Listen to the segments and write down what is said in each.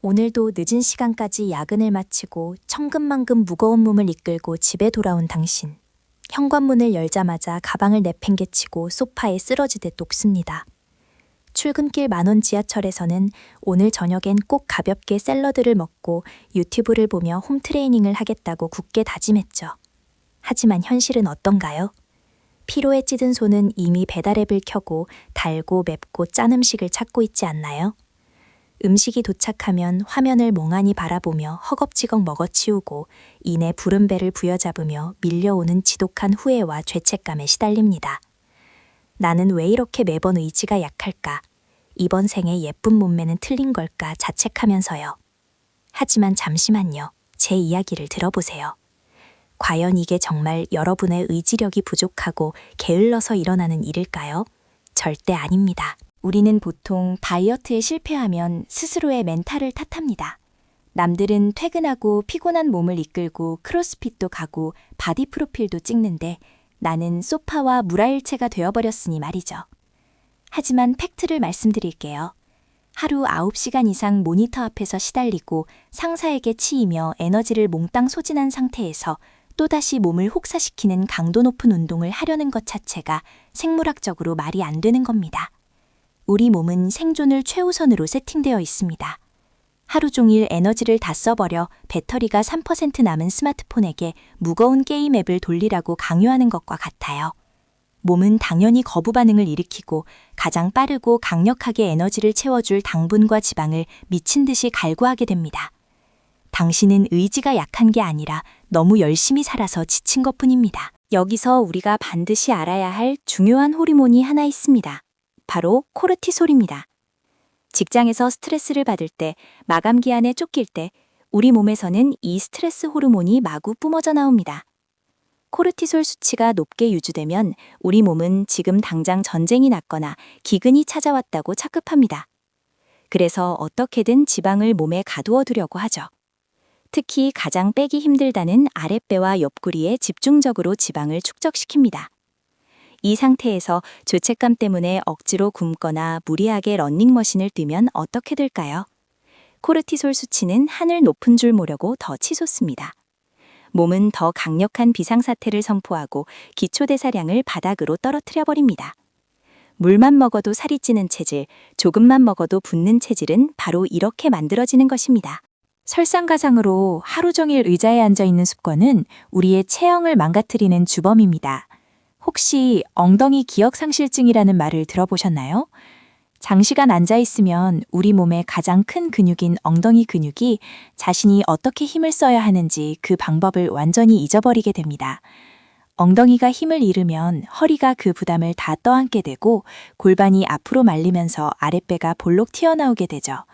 오늘도 늦은 시간까지 야근을 마치고 천근만근 무거운 몸을 이끌고 집에 돌아온 당신. 현관문을 열자마자 가방을 내팽개치고 소파에 쓰러지듯 녹습니다. 출근길 만원 지하철에서는 오늘 저녁엔 꼭 가볍게 샐러드를 먹고 유튜브를 보며 홈트레이닝을 하겠다고 굳게 다짐했죠. 하지만 현실은 어떤가요? 피로에 찌든 손은 이미 배달앱을 켜고 달고 맵고 짠 음식을 찾고 있지 않나요? 음식이 도착하면 화면을 멍하니 바라보며 허겁지겁 먹어치우고 이내 부른 배를 부여잡으며 밀려오는 지독한 후회와 죄책감에 시달립니다. 나는 왜 이렇게 매번 의지가 약할까? 이번 생에 예쁜 몸매는 틀린 걸까 자책하면서요. 하지만 잠시만요. 제 이야기를 들어보세요. 과연 이게 정말 여러분의 의지력이 부족하고 게을러서 일어나는 일일까요? 절대 아닙니다. 우리는 보통 다이어트에 실패하면 스스로의 멘탈을 탓합니다. 남들은 퇴근하고 피곤한 몸을 이끌고 크로스핏도 가고 바디 프로필도 찍는데 나는 소파와 물화일체가 되어버렸으니 말이죠. 하지만 팩트를 말씀드릴게요. 하루 9시간 이상 모니터 앞에서 시달리고 상사에게 치이며 에너지를 몽땅 소진한 상태에서 또다시 몸을 혹사시키는 강도 높은 운동을 하려는 것 자체가 생물학적으로 말이 안 되는 겁니다. 우리 몸은 생존을 최우선으로 세팅되어 있습니다. 하루 종일 에너지를 다 써버려 배터리가 3% 남은 스마트폰에게 무거운 게임 앱을 돌리라고 강요하는 것과 같아요. 몸은 당연히 거부 반응을 일으키고 가장 빠르고 강력하게 에너지를 채워줄 당분과 지방을 미친 듯이 갈구하게 됩니다. 당신은 의지가 약한 게 아니라 너무 열심히 살아서 지친 것뿐입니다. 여기서 우리가 반드시 알아야 할 중요한 호르몬이 하나 있습니다. 바로 코르티솔입니다. 직장에서 스트레스를 받을 때, 마감 기한에 쫓길 때 우리 몸에서는 이 스트레스 호르몬이 마구 뿜어져 나옵니다. 코르티솔 수치가 높게 유지되면 우리 몸은 지금 당장 전쟁이 났거나 기근이 찾아왔다고 착각합니다. 그래서 어떻게든 지방을 몸에 가두어 두려고 하죠. 특히 가장 빼기 힘들다는 아랫배와 옆구리에 집중적으로 지방을 축적시킵니다. 이 상태에서 죄책감 때문에 억지로 굶거나 무리하게 러닝머신을 뛰면 어떻게 될까요? 코르티솔 수치는 하늘 높은 줄 모르고 더 치솟습니다. 몸은 더 강력한 비상사태를 선포하고 기초대사량을 바닥으로 떨어뜨려 버립니다. 물만 먹어도 살이 찌는 체질, 조금만 먹어도 붓는 체질은 바로 이렇게 만들어지는 것입니다. 설상가상으로 하루 종일 의자에 앉아 있는 습관은 우리의 체형을 망가뜨리는 주범입니다. 혹시 엉덩이 기억상실증이라는 말을 들어보셨나요? 장시간 앉아있으면 우리 몸의 가장 큰 근육인 엉덩이 근육이 자신이 어떻게 힘을 써야 하는지 그 방법을 완전히 잊어버리게 됩니다. 엉덩이가 힘을 잃으면 허리가 그 부담을 다 떠안게 되고 골반이 앞으로 말리면서 아랫배가 볼록 튀어나오게 되죠.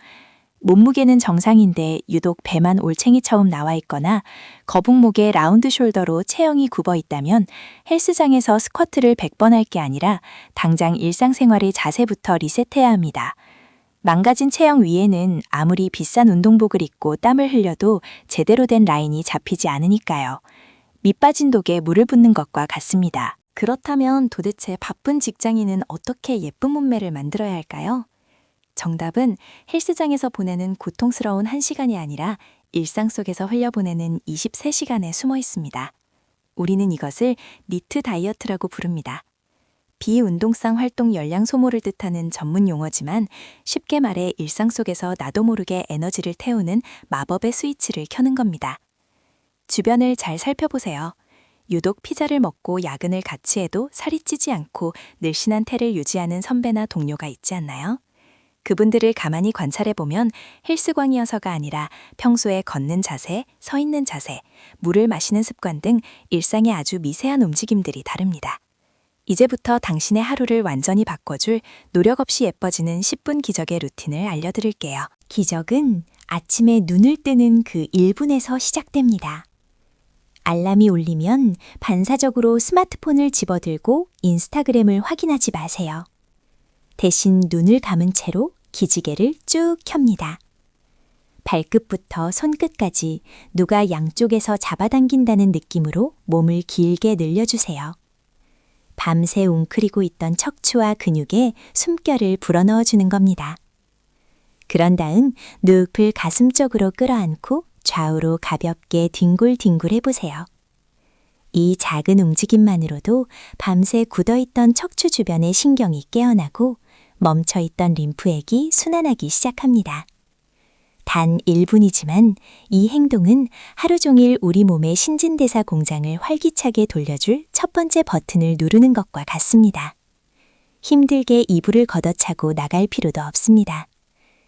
몸무게는 정상인데 유독 배만 올챙이처럼 나와 있거나 거북목에 라운드 숄더로 체형이 굽어 있다면 헬스장에서 스쿼트를 100번 할 게 아니라 당장 일상생활의 자세부터 리셋해야 합니다. 망가진 체형 위에는 아무리 비싼 운동복을 입고 땀을 흘려도 제대로 된 라인이 잡히지 않으니까요. 밑 빠진 독에 물을 붓는 것과 같습니다. 그렇다면 도대체 바쁜 직장인은 어떻게 예쁜 몸매를 만들어야 할까요? 정답은 헬스장에서 보내는 고통스러운 1시간이 아니라 일상 속에서 흘려보내는 23시간에 숨어 있습니다. 우리는 이것을 니트 다이어트라고 부릅니다. 비운동성 활동 열량 소모를 뜻하는 전문 용어지만 쉽게 말해 일상 속에서 나도 모르게 에너지를 태우는 마법의 스위치를 켜는 겁니다. 주변을 잘 살펴보세요. 유독 피자를 먹고 야근을 같이 해도 살이 찌지 않고 늘씬한 태를 유지하는 선배나 동료가 있지 않나요? 그분들을 가만히 관찰해보면 헬스광이어서가 아니라 평소에 걷는 자세, 서 있는 자세, 물을 마시는 습관 등 일상의 아주 미세한 움직임들이 다릅니다. 이제부터 당신의 하루를 완전히 바꿔줄 노력 없이 예뻐지는 10분 기적의 루틴을 알려드릴게요. 기적은 아침에 눈을 뜨는 그 1분에서 시작됩니다. 알람이 울리면 반사적으로 스마트폰을 집어들고 인스타그램을 확인하지 마세요. 대신 눈을 감은 채로 기지개를 쭉 켭니다. 발끝부터 손끝까지 누가 양쪽에서 잡아당긴다는 느낌으로 몸을 길게 늘려주세요. 밤새 웅크리고 있던 척추와 근육에 숨결을 불어넣어주는 겁니다. 그런 다음 눕을 가슴 쪽으로 끌어안고 좌우로 가볍게 뒹굴뒹굴 해보세요. 이 작은 움직임만으로도 밤새 굳어있던 척추 주변의 신경이 깨어나고 멈춰있던 림프액이 순환하기 시작합니다. 단 1분이지만 이 행동은 하루 종일 우리 몸의 신진대사 공장을 활기차게 돌려줄 첫 번째 버튼을 누르는 것과 같습니다. 힘들게 이불을 걷어차고 나갈 필요도 없습니다.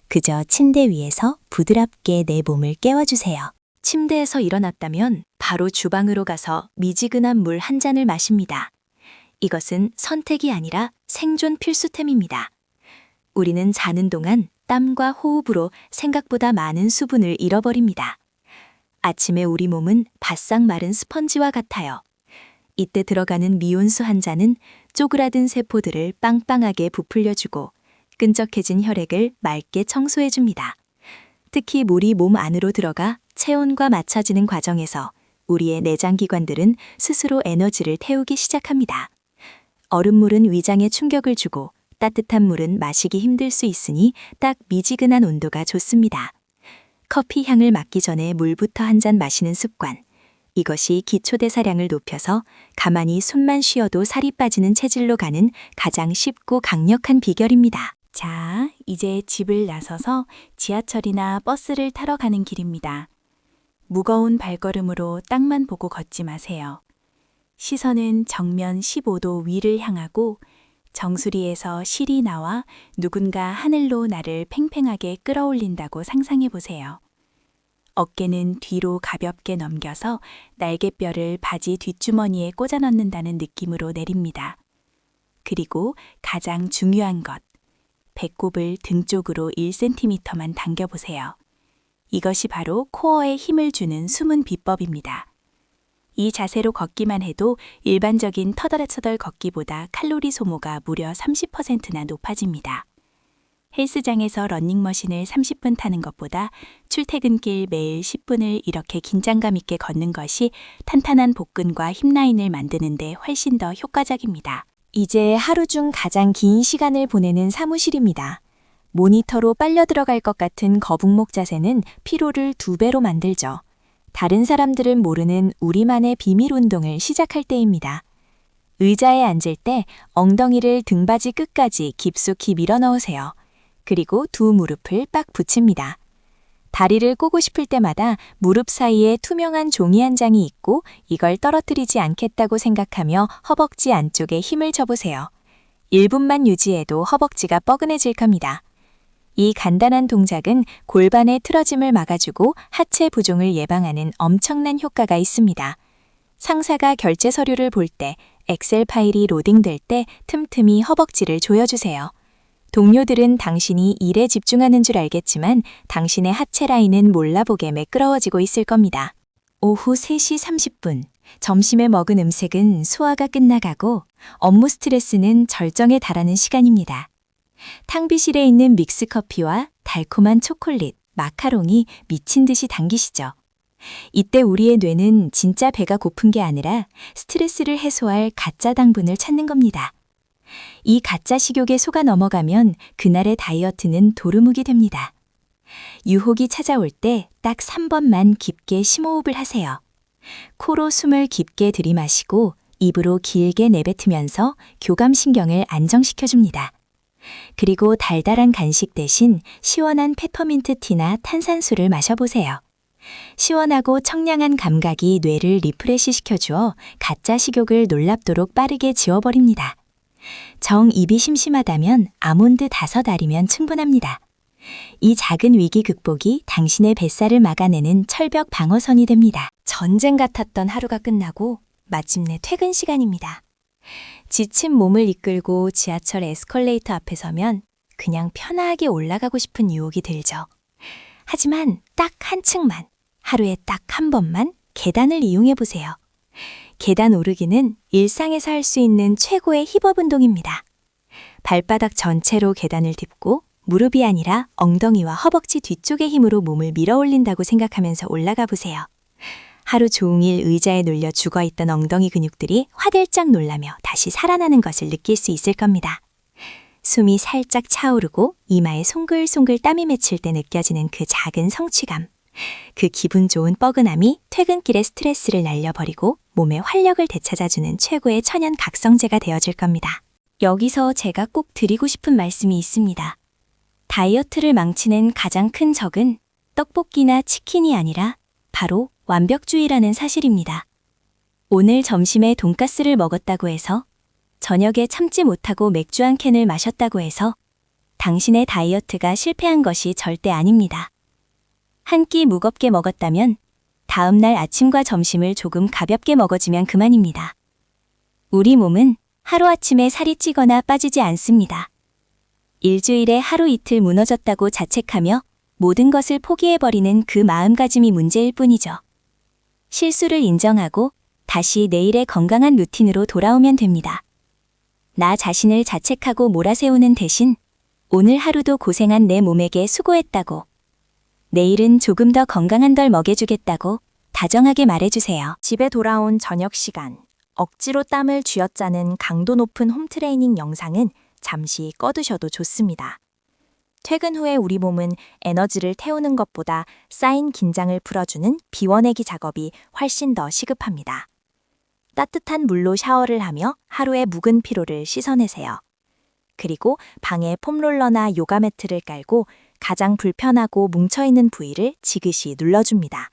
그저 침대 위에서 부드럽게 내 몸을 깨워주세요. 침대에서 일어났다면 바로 주방으로 가서 미지근한 물 한 잔을 마십니다. 이것은 선택이 아니라 생존 필수템입니다. 우리는 자는 동안 땀과 호흡으로 생각보다 많은 수분을 잃어버립니다. 아침에 우리 몸은 바싹 마른 스펀지와 같아요. 이때 들어가는 미온수 한 잔은 쪼그라든 세포들을 빵빵하게 부풀려주고 끈적해진 혈액을 맑게 청소해줍니다. 특히 물이 몸 안으로 들어가 체온과 맞춰지는 과정에서 우리의 내장기관들은 스스로 에너지를 태우기 시작합니다. 얼음물은 위장에 충격을 주고 따뜻한 물은 마시기 힘들 수 있으니 딱 미지근한 온도가 좋습니다. 커피 향을 맡기 전에 물부터 한 잔 마시는 습관. 이것이 기초대사량을 높여서 가만히 숨만 쉬어도 살이 빠지는 체질로 가는 가장 쉽고 강력한 비결입니다. 자, 이제 집을 나서서 지하철이나 버스를 타러 가는 길입니다. 무거운 발걸음으로 땅만 보고 걷지 마세요. 시선은 정면 15도 위를 향하고 정수리에서 실이 나와 누군가 하늘로 나를 팽팽하게 끌어올린다고 상상해 보세요. 어깨는 뒤로 가볍게 넘겨서 날개뼈를 바지 뒷주머니에 꽂아 넣는다는 느낌으로 내립니다. 그리고 가장 중요한 것, 배꼽을 등 쪽으로 1cm만 당겨보세요. 이것이 바로 코어에 힘을 주는 숨은 비법입니다. 이 자세로 걷기만 해도 일반적인 터덜터덜 걷기보다 칼로리 소모가 무려 30%나 높아집니다. 헬스장에서 러닝머신을 30분 타는 것보다 출퇴근길 매일 10분을 이렇게 긴장감 있게 걷는 것이 탄탄한 복근과 힙라인을 만드는 데 훨씬 더 효과적입니다. 이제 하루 중 가장 긴 시간을 보내는 사무실입니다. 모니터로 빨려 들어갈 것 같은 거북목 자세는 피로를 2배로 만들죠. 다른 사람들은 모르는 우리만의 비밀 운동을 시작할 때입니다. 의자에 앉을 때 엉덩이를 등받이 끝까지 깊숙이 밀어 넣으세요. 그리고 두 무릎을 빡 붙입니다. 다리를 꼬고 싶을 때마다 무릎 사이에 투명한 종이 한 장이 있고 이걸 떨어뜨리지 않겠다고 생각하며 허벅지 안쪽에 힘을 줘보세요. 1분만 유지해도 허벅지가 뻐근해질 겁니다. 이 간단한 동작은 골반의 틀어짐을 막아주고 하체 부종을 예방하는 엄청난 효과가 있습니다. 상사가 결제 서류를 볼 때, 엑셀 파일이 로딩될 때 틈틈이 허벅지를 조여주세요. 동료들은 당신이 일에 집중하는 줄 알겠지만 당신의 하체 라인은 몰라보게 매끄러워지고 있을 겁니다. 오후 3시 30분, 점심에 먹은 음식은 소화가 끝나가고 업무 스트레스는 절정에 달하는 시간입니다. 탕비실에 있는 믹스커피와 달콤한 초콜릿, 마카롱이 미친 듯이 당기시죠. 이때 우리의 뇌는 진짜 배가 고픈 게 아니라 스트레스를 해소할 가짜 당분을 찾는 겁니다. 이 가짜 식욕에 속아 넘어가면 그날의 다이어트는 도루묵이 됩니다. 유혹이 찾아올 때 딱 3번만 깊게 심호흡을 하세요. 코로 숨을 깊게 들이마시고 입으로 길게 내뱉으면서 교감신경을 안정시켜줍니다. 그리고 달달한 간식 대신 시원한 페퍼민트 티나 탄산수를 마셔보세요. 시원하고 청량한 감각이 뇌를 리프레시 시켜주어 가짜 식욕을 놀랍도록 빠르게 지워버립니다. 정 입이 심심하다면 아몬드 5알이면 충분합니다. 이 작은 위기 극복이 당신의 뱃살을 막아내는 철벽 방어선이 됩니다. 전쟁 같았던 하루가 끝나고 마침내 퇴근 시간입니다. 지친 몸을 이끌고 지하철 에스컬레이터 앞에 서면 그냥 편하게 올라가고 싶은 유혹이 들죠. 하지만 딱 한 층만, 하루에 딱 한 번만 계단을 이용해 보세요. 계단 오르기는 일상에서 할 수 있는 최고의 힙업 운동입니다. 발바닥 전체로 계단을 딛고 무릎이 아니라 엉덩이와 허벅지 뒤쪽의 힘으로 몸을 밀어 올린다고 생각하면서 올라가 보세요. 하루 종일 의자에 눌려 죽어있던 엉덩이 근육들이 화들짝 놀라며 다시 살아나는 것을 느낄 수 있을 겁니다. 숨이 살짝 차오르고 이마에 송글송글 땀이 맺힐 때 느껴지는 그 작은 성취감. 그 기분 좋은 뻐근함이 퇴근길의 스트레스를 날려버리고 몸에 활력을 되찾아주는 최고의 천연 각성제가 되어줄 겁니다. 여기서 제가 꼭 드리고 싶은 말씀이 있습니다. 다이어트를 망치는 가장 큰 적은 떡볶이나 치킨이 아니라 바로 완벽주의라는 사실입니다. 오늘 점심에 돈가스를 먹었다고 해서, 저녁에 참지 못하고 맥주 한 캔을 마셨다고 해서 당신의 다이어트가 실패한 것이 절대 아닙니다. 한 끼 무겁게 먹었다면 다음날 아침과 점심을 조금 가볍게 먹어주면 그만입니다. 우리 몸은 하루아침에 살이 찌거나 빠지지 않습니다. 일주일에 하루 이틀 무너졌다고 자책하며 모든 것을 포기해버리는 그 마음가짐이 문제일 뿐이죠. 실수를 인정하고 다시 내일의 건강한 루틴으로 돌아오면 됩니다. 나 자신을 자책하고 몰아세우는 대신 오늘 하루도 고생한 내 몸에게 수고했다고, 내일은 조금 더 건강한 걸 먹여주겠다고 다정하게 말해주세요. 집에 돌아온 저녁 시간, 억지로 땀을 쥐어짜는 강도 높은 홈트레이닝 영상은 잠시 꺼두셔도 좋습니다. 퇴근 후에 우리 몸은 에너지를 태우는 것보다 쌓인 긴장을 풀어주는 비워내기 작업이 훨씬 더 시급합니다. 따뜻한 물로 샤워를 하며 하루의 묵은 피로를 씻어내세요. 그리고 방에 폼롤러나 요가 매트를 깔고 가장 불편하고 뭉쳐있는 부위를 지그시 눌러줍니다.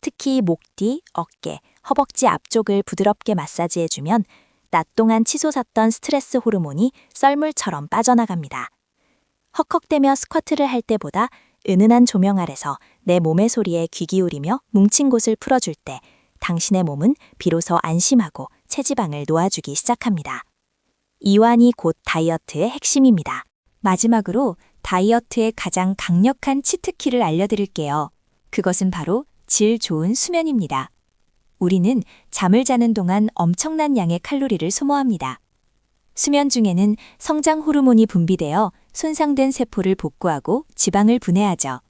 특히 목 뒤, 어깨, 허벅지 앞쪽을 부드럽게 마사지해주면 낮 동안 치솟았던 스트레스 호르몬이 썰물처럼 빠져나갑니다. 헉헉대며 스쿼트를 할 때보다 은은한 조명 아래서 내 몸의 소리에 귀 기울이며 뭉친 곳을 풀어줄 때 당신의 몸은 비로소 안심하고 체지방을 놓아주기 시작합니다. 이완이 곧 다이어트의 핵심입니다. 마지막으로 다이어트의 가장 강력한 치트키를 알려드릴게요. 그것은 바로 질 좋은 수면입니다. 우리는 잠을 자는 동안 엄청난 양의 칼로리를 소모합니다. 수면 중에는 성장 호르몬이 분비되어 손상된 세포를 복구하고 지방을 분해하죠.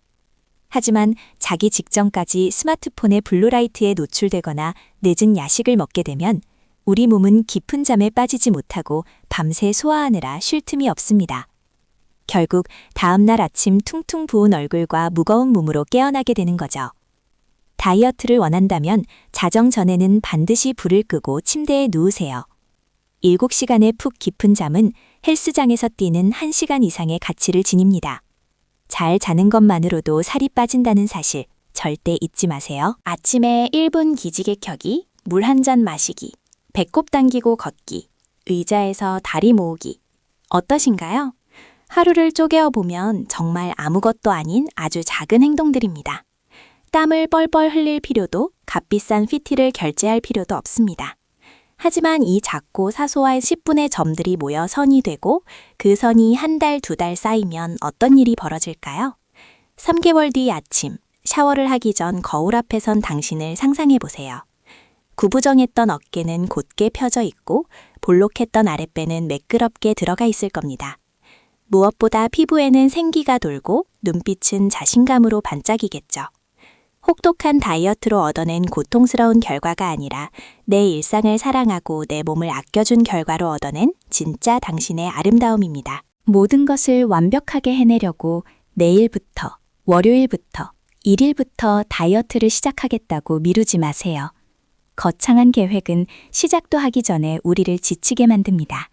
하지만 자기 직전까지 스마트폰의 블루라이트에 노출되거나 늦은 야식을 먹게 되면 우리 몸은 깊은 잠에 빠지지 못하고 밤새 소화하느라 쉴 틈이 없습니다. 결국 다음날 아침 퉁퉁 부은 얼굴과 무거운 몸으로 깨어나게 되는 거죠. 다이어트를 원한다면 자정 전에는 반드시 불을 끄고 침대에 누우세요. 7시간의 푹 깊은 잠은 헬스장에서 뛰는 1시간 이상의 가치를 지닙니다. 잘 자는 것만으로도 살이 빠진다는 사실 절대 잊지 마세요. 아침에 1분 기지개 켜기, 물 한 잔 마시기, 배꼽 당기고 걷기, 의자에서 다리 모으기. 어떠신가요? 하루를 쪼개어 보면 정말 아무것도 아닌 아주 작은 행동들입니다. 땀을 뻘뻘 흘릴 필요도, 값비싼 PT를 결제할 필요도 없습니다. 하지만 이 작고 사소한 10분의 점들이 모여 선이 되고 그 선이 한 달, 2달 쌓이면 어떤 일이 벌어질까요? 3개월 뒤 아침, 샤워를 하기 전 거울 앞에 선 당신을 상상해 보세요. 구부정했던 어깨는 곧게 펴져 있고 볼록했던 아랫배는 매끄럽게 들어가 있을 겁니다. 무엇보다 피부에는 생기가 돌고 눈빛은 자신감으로 반짝이겠죠. 혹독한 다이어트로 얻어낸 고통스러운 결과가 아니라 내 일상을 사랑하고 내 몸을 아껴준 결과로 얻어낸 진짜 당신의 아름다움입니다. 모든 것을 완벽하게 해내려고 내일부터, 월요일부터, 일일부터 다이어트를 시작하겠다고 미루지 마세요. 거창한 계획은 시작도 하기 전에 우리를 지치게 만듭니다.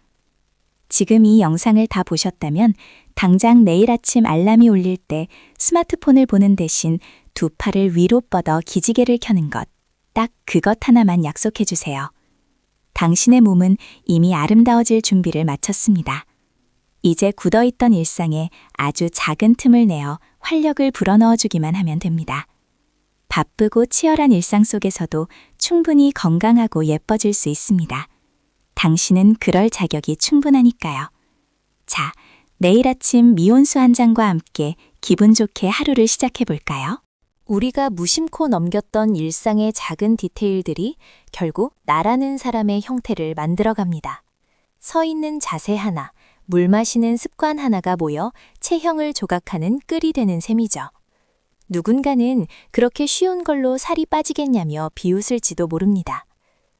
지금 이 영상을 다 보셨다면 당장 내일 아침 알람이 울릴 때 스마트폰을 보는 대신 두 팔을 위로 뻗어 기지개를 켜는 것, 딱 그것 하나만 약속해 주세요. 당신의 몸은 이미 아름다워질 준비를 마쳤습니다. 이제 굳어있던 일상에 아주 작은 틈을 내어 활력을 불어넣어 주기만 하면 됩니다. 바쁘고 치열한 일상 속에서도 충분히 건강하고 예뻐질 수 있습니다. 당신은 그럴 자격이 충분하니까요. 자, 내일 아침 미온수 한 잔과 함께 기분 좋게 하루를 시작해 볼까요? 우리가 무심코 넘겼던 일상의 작은 디테일들이 결국 나라는 사람의 형태를 만들어갑니다. 서 있는 자세 하나, 물 마시는 습관 하나가 모여 체형을 조각하는 끈이 되는 셈이죠. 누군가는 그렇게 쉬운 걸로 살이 빠지겠냐며 비웃을지도 모릅니다.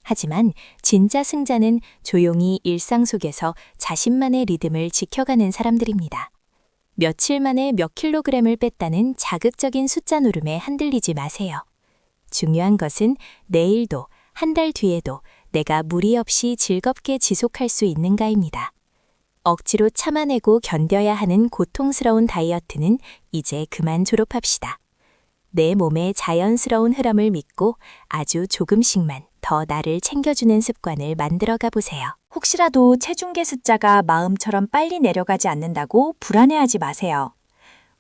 하지만 진짜 승자는 조용히 일상 속에서 자신만의 리듬을 지켜가는 사람들입니다. 며칠 만에 몇 킬로그램을 뺐다는 자극적인 숫자 노름에 흔들리지 마세요. 중요한 것은 내일도, 한 달 뒤에도 내가 무리 없이 즐겁게 지속할 수 있는가입니다. 억지로 참아내고 견뎌야 하는 고통스러운 다이어트는 이제 그만 졸업합시다. 내 몸의 자연스러운 흐름을 믿고 아주 조금씩만 더 나를 챙겨주는 습관을 만들어가 보세요. 혹시라도 체중계 숫자가 마음처럼 빨리 내려가지 않는다고 불안해하지 마세요.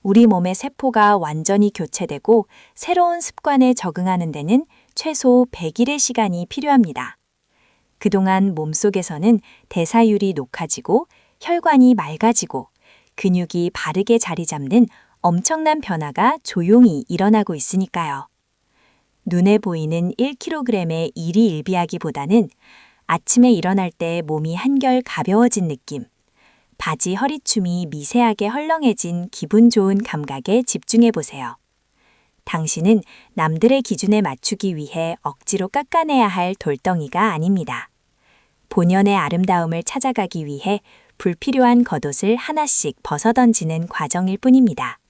우리 몸의 세포가 완전히 교체되고 새로운 습관에 적응하는 데는 최소 100일의 시간이 필요합니다. 그동안 몸속에서는 대사율이 높아지고 혈관이 맑아지고 근육이 바르게 자리 잡는 엄청난 변화가 조용히 일어나고 있으니까요. 눈에 보이는 1kg의 일희일비하기보다는 아침에 일어날 때 몸이 한결 가벼워진 느낌, 바지 허리춤이 미세하게 헐렁해진 기분 좋은 감각에 집중해 보세요. 당신은 남들의 기준에 맞추기 위해 억지로 깎아내야 할 돌덩이가 아닙니다. 본연의 아름다움을 찾아가기 위해 불필요한 겉옷을 하나씩 벗어던지는 과정일 뿐입니다.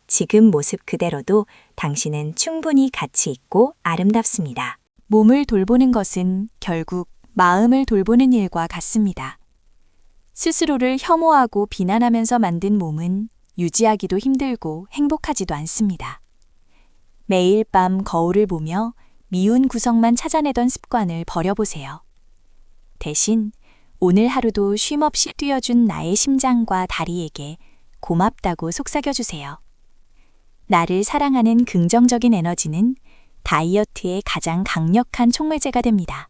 지금 모습 그대로도 당신은 충분히 가치 있고 아름답습니다. 몸을 돌보는 것은 결국 마음을 돌보는 일과 같습니다. 스스로를 혐오하고 비난하면서 만든 몸은 유지하기도 힘들고 행복하지도 않습니다. 매일 밤 거울을 보며 미운 구석만 찾아내던 습관을 버려보세요. 대신 오늘 하루도 쉼없이 뛰어준 나의 심장과 다리에게 고맙다고 속삭여주세요. 나를 사랑하는 긍정적인 에너지는 다이어트의 가장 강력한 촉매제가 됩니다.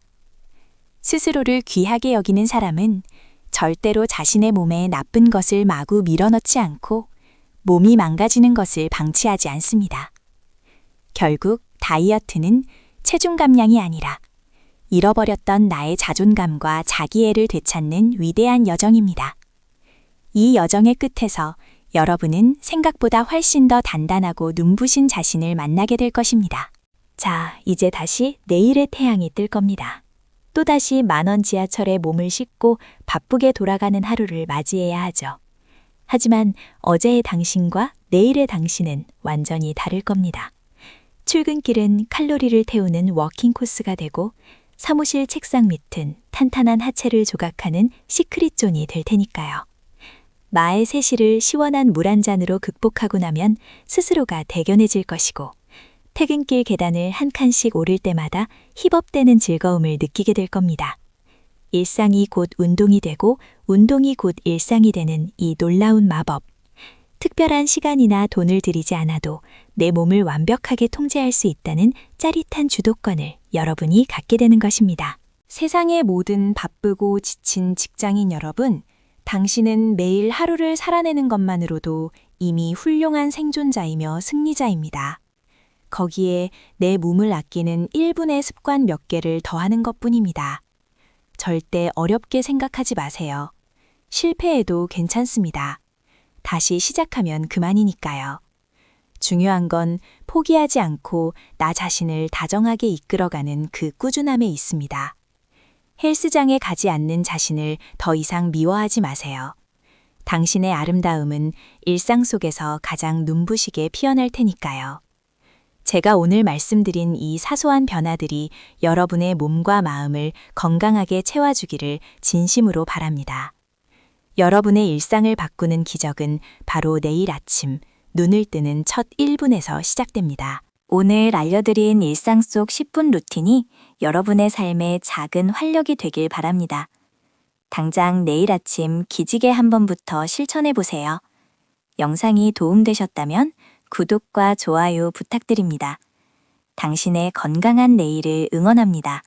스스로를 귀하게 여기는 사람은 절대로 자신의 몸에 나쁜 것을 마구 밀어넣지 않고 몸이 망가지는 것을 방치하지 않습니다. 결국 다이어트는 체중 감량이 아니라 잃어버렸던 나의 자존감과 자기애를 되찾는 위대한 여정입니다. 이 여정의 끝에서 여러분은 생각보다 훨씬 더 단단하고 눈부신 자신을 만나게 될 것입니다. 자, 이제 다시 내일의 태양이 뜰 겁니다. 또다시 만원 지하철에 몸을 싣고 바쁘게 돌아가는 하루를 맞이해야 하죠. 하지만 어제의 당신과 내일의 당신은 완전히 다를 겁니다. 출근길은 칼로리를 태우는 워킹 코스가 되고 사무실 책상 밑은 탄탄한 하체를 조각하는 시크릿 존이 될 테니까요. 마의 세시를 시원한 물 한 잔으로 극복하고 나면 스스로가 대견해질 것이고 퇴근길 계단을 한 칸씩 오를 때마다 힙업되는 즐거움을 느끼게 될 겁니다. 일상이 곧 운동이 되고 운동이 곧 일상이 되는 이 놀라운 마법. 특별한 시간이나 돈을 들이지 않아도 내 몸을 완벽하게 통제할 수 있다는 짜릿한 주도권을 여러분이 갖게 되는 것입니다. 세상의 모든 바쁘고 지친 직장인 여러분, 당신은 매일 하루를 살아내는 것만으로도 이미 훌륭한 생존자이며 승리자입니다. 거기에 내 몸을 아끼는 1분의 습관 몇 개를 더하는 것뿐입니다. 절대 어렵게 생각하지 마세요. 실패해도 괜찮습니다. 다시 시작하면 그만이니까요. 중요한 건 포기하지 않고 나 자신을 다정하게 이끌어가는 그 꾸준함에 있습니다. 헬스장에 가지 않는 자신을 더 이상 미워하지 마세요. 당신의 아름다움은 일상 속에서 가장 눈부시게 피어날 테니까요. 제가 오늘 말씀드린 이 사소한 변화들이 여러분의 몸과 마음을 건강하게 채워주기를 진심으로 바랍니다. 여러분의 일상을 바꾸는 기적은 바로 내일 아침 눈을 뜨는 첫 1분에서 시작됩니다. 오늘 알려드린 일상 속 10분 루틴이 여러분의 삶에 작은 활력이 되길 바랍니다. 당장 내일 아침 기지개 한 번부터 실천해 보세요. 영상이 도움되셨다면 구독과 좋아요 부탁드립니다. 당신의 건강한 내일을 응원합니다.